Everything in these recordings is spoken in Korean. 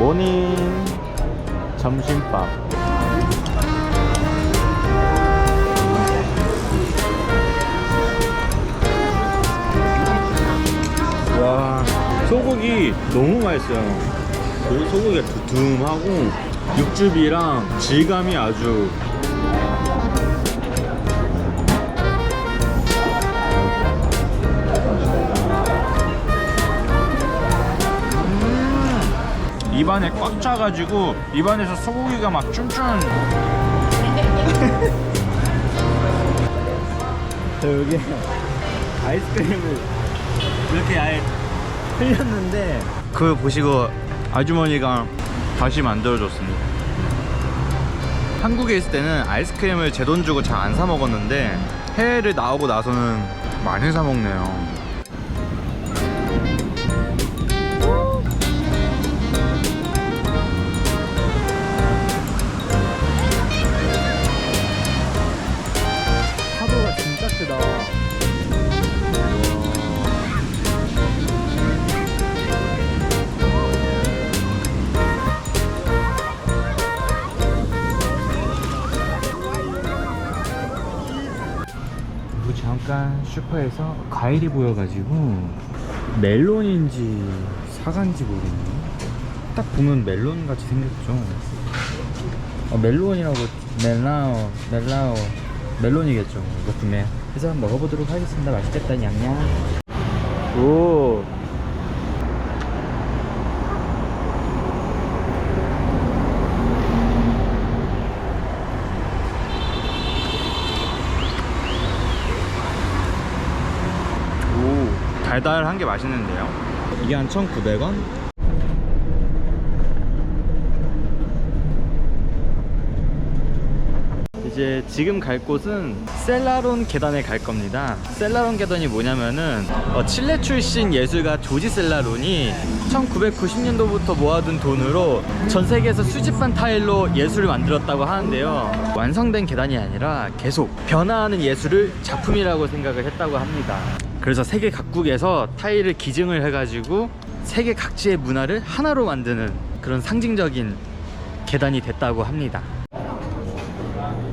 모닝 점심밥. 와, 소고기 너무 맛있어요. 그 소고기가 두툼하고 육즙이랑 질감이 아주. 입안에 꽉 차가지고 입안에서 소고기가 막 쭌쭌. 여기 아이스크림을 이렇게 아예 흘렸는데 그걸 보시고 아주머니가 다시 만들어줬습니다. 한국에 있을 때는 아이스크림을 제 돈 주고 잘 안 사 먹었는데 해외를 나오고 나서는 많이 사 먹네요. 파도가 진짜 크다. 잠깐 슈퍼에서 과일이 보여가지고 멜론인지 사과인지 모르겠네요. 딱 보면 멜론 같이 생겼죠. 멜론이라고. 멜론이겠죠. 이거 구매 해서 한번 먹어보도록 하겠습니다. 맛있겠다. 냠냠. 오, 달달한 게 맛있는데요. 이게 한 1,900원? 이제 지금 갈 곳은 셀라론 계단에 갈 겁니다. 셀라론 계단이 뭐냐면은 칠레 출신 예술가 조지 셀라론이 1990년도부터 모아둔 돈으로 전 세계에서 수집한 타일로 예술을 만들었다고 하는데요. 완성된 계단이 아니라 계속 변화하는 예술을 작품이라고 생각을 했다고 합니다. 그래서 세계 각국에서 타일을 기증을 해가지고 세계 각지의 문화를 하나로 만드는 그런 상징적인 계단이 됐다고 합니다.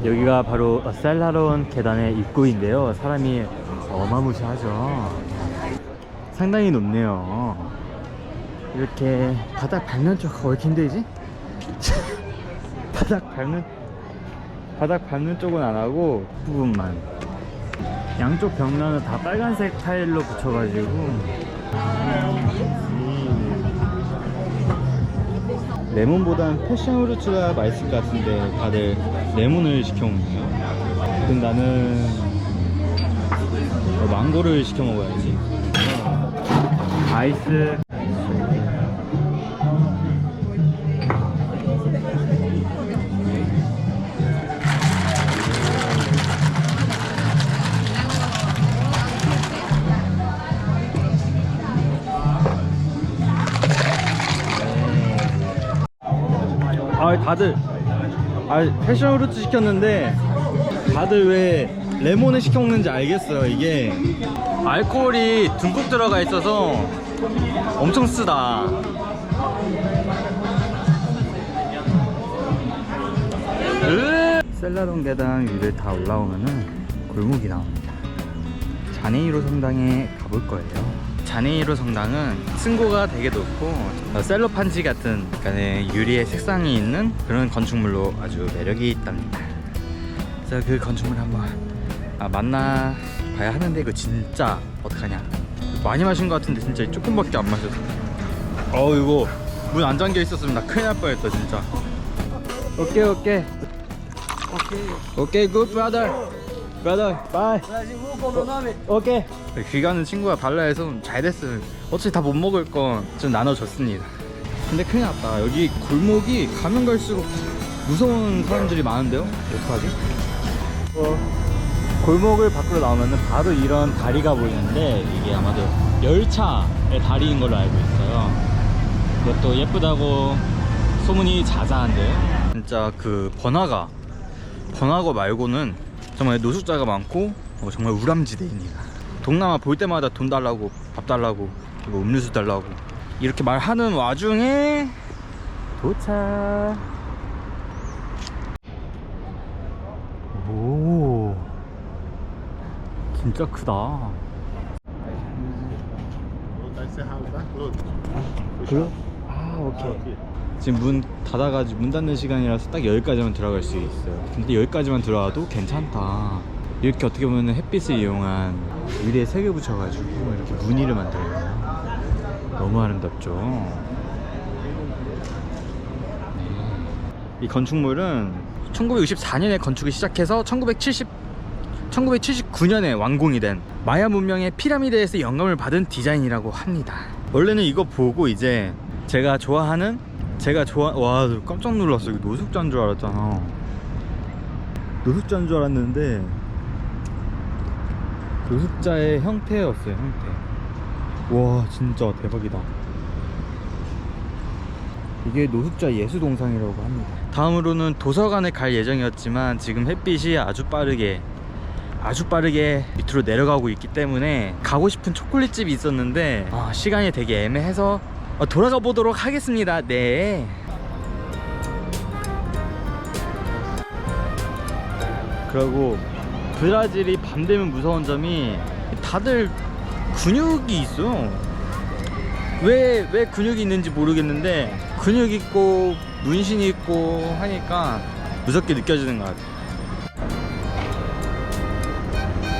여기가 바로 셀라론 계단의 입구인데요. 사람이 어마무시하죠. 상당히 높네요. 이렇게 바닥 밟는 쪽 왜 이렇게 힘들지? 바닥 밟는 쪽은 안 하고 부분만. 양쪽 벽면은 다 빨간색 타일로 붙여가지고. 레몬보단 패션 후르츠가 맛있을 것 같은데 다들 레몬을 시켜 먹네요. 근데 나는 망고를 시켜 먹어야지. 아이스. 다들 패션 후르츠 시켰는데 다들 왜 레몬을 시켜 먹는지 알겠어요. 이게 알코올이 듬뿍 들어가 있어서 엄청 쓰다. 셀라론 계단 위를 다 올라오면은 골목이 나옵니다. 자네이로 성당에 가볼 거예요. 자네이로 성당은 층고가 되게 높고 셀로판지 같은 약간의 유리의 색상이 있는 그런 건축물로 아주 매력이 있답니다. 그래서 그 건축물 한번 만나봐야 하는데 이거 진짜 어떡하냐. 많이 마신 것 같은데 진짜 조금밖에 안 마셨어. 이거 문 안 잠겨 있었으면 나 큰일 날 뻔했다 진짜. 오케이 굿 브라더 바이. 오케이. 길 가는 친구가 달라 해서 잘 됐어요. 어차피 다 못 먹을 건 좀 나눠줬습니다. 근데 큰일 났다. 여기 골목이 가면 갈수록 무서운 사람들이 많은데요? 어떡하지? 골목을 밖으로 나오면 바로 이런 다리가 보이는데 이게 아마도 열차의 다리인 걸로 알고 있어요. 이것도 예쁘다고 소문이 자자한데요. 진짜 그 번화가 말고는 정말 노숙자가 많고 정말 우람지대입니다. 동남아 볼 때마다 돈 달라고 밥 달라고 그리고 음료수 달라고 이렇게 말하는 와중에 도착. 오, 진짜 크다. 그래? 아, 오케이. 지금 문 닫아가지고 문 닫는 시간이라서 딱 여기까지만 들어갈 수 있어요. 근데 여기까지만 들어와도 괜찮다. 이렇게 어떻게 보면 햇빛을 이용한 유리에 색을 붙여가지고 이렇게 무늬를 만들어요. 너무 아름답죠. 네. 이 건축물은 1964년에 건축이 시작해서 1979년에 완공이 된 마야 문명의 피라미드에서 영감을 받은 디자인이라고 합니다. 원래는 이거 보고 이제 제가 와, 깜짝 놀랐어. 이거 노숙자인 줄 알았잖아. 노숙자인 줄 알았는데 노숙자의 형태였어요. 형태. 와, 진짜 대박이다. 이게 노숙자 예수동상이라고 합니다. 다음으로는 도서관에 갈 예정이었지만 지금 햇빛이 아주 빠르게 밑으로 내려가고 있기 때문에 가고 싶은 초콜릿집이 있었는데 시간이 되게 애매해서 돌아가 보도록 하겠습니다. 네. 그리고 브라질이 밤 되면 무서운 점이 다들 근육이 있어. 왜 근육이 있는지 모르겠는데 근육 있고 문신 있고 하니까 무섭게 느껴지는 것 같아.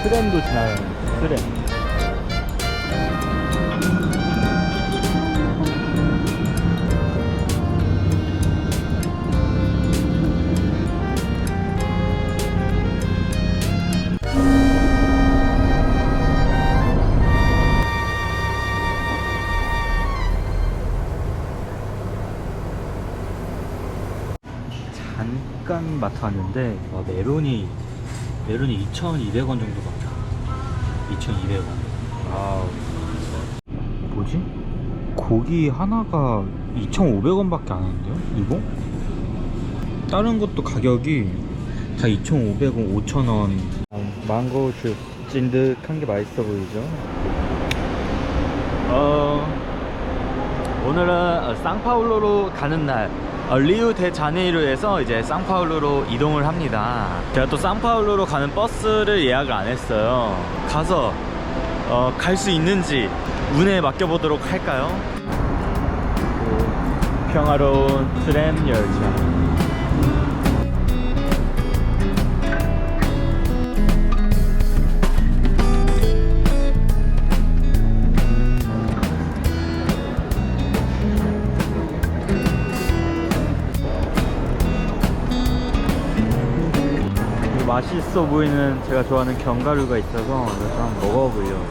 트램도 지나가요. 트램. 잠깐 마트 왔는데 메론이 2,200원 정도 받아. 2,200원. 아, 뭐지? 고기 하나가 2,500원 밖에 안 하는데요? 이거? 다른 것도 가격이 다 2,500원, 5,000원. 망고 주스 찐득한 게 맛있어 보이죠? 오늘은 상파울루로 가는 날. 리우 데 자네이루에서 이제 상파울루로 이동을 합니다. 제가 또 상파울루로 가는 버스를 예약을 안 했어요. 가서 갈 수 있는지 운에 맡겨보도록 할까요? 평화로운 트램 열차. 맛있어 보이는 제가 좋아하는 견과류가 있어서 이것도 한번 먹어보려고.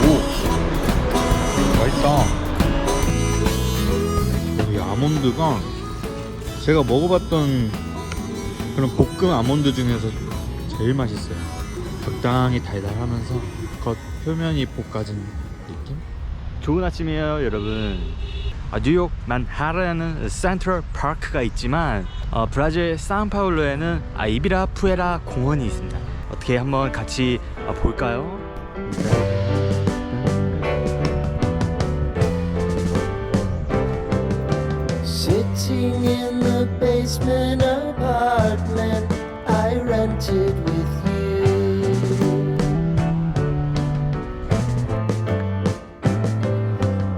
오, 맛있다. 이 아몬드가 제가 먹어봤던 그런 볶음 아몬드 중에서 제일 맛있어요. 적당히 달달하면서 겉 표면이 볶아진 느낌? 좋은 아침이에요, 여러분. 뉴욕 만하탄에는 센트럴 파크가 있지만 브라질 상파울루에는 이비라푸에라 공원이 있습니다. 어떻게 한번 같이 볼까요? Sitting in the basement apartment I rented with you.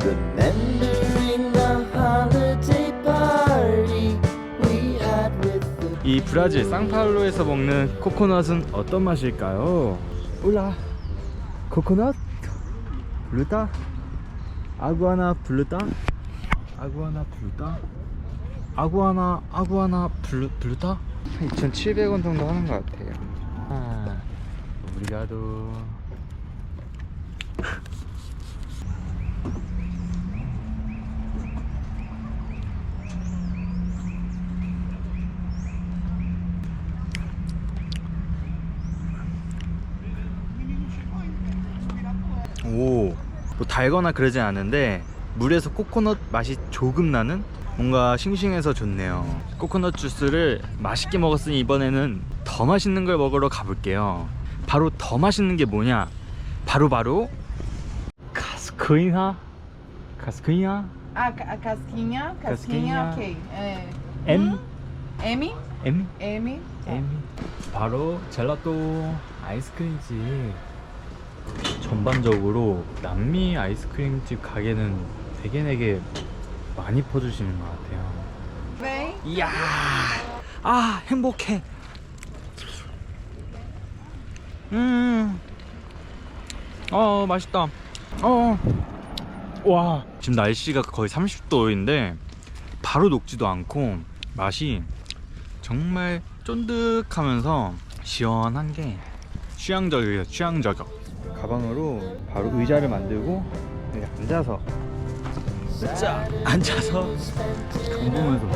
Remembering the holiday party we had with the. 이 브라질 상파울루에서 먹는 코코넛은 어떤 맛일까요? 올라 코코넛 블루타 아구아나 블루타 아구아나 블루타 아구아나 블루타 2,700원 정도 하는 것 같아요. 오브리가도. 오, 뭐 달거나 그러진 않은데 물에서 코코넛 맛이 조금 나는 뭔가 싱싱해서 좋네요. 코코넛 주스를 맛있게 먹었으니 이번에는 더 맛있는 걸 먹으러 가볼게요. 바로 더 맛있는 게 뭐냐? 바로 Casquinha? Casquinha? Ah, a casquinha. Casquinha. Casquinha, ok. É. M? M? M? M. Tá. M. 바로 젤라또 아이스크림집. 전반적으로 남미 아이스크림집 가게는 되게 많이 퍼주시는 것 같아요. Vem. 이야, 아 행복해. 맛있다. 와, 지금 날씨가 거의 30도인데 바로 녹지도 않고 맛이 정말 쫀득하면서 시원한 게 취향적이에요. 취향저격. 가방으로 바로 의자를 만들고 여기 앉아서 강 보면서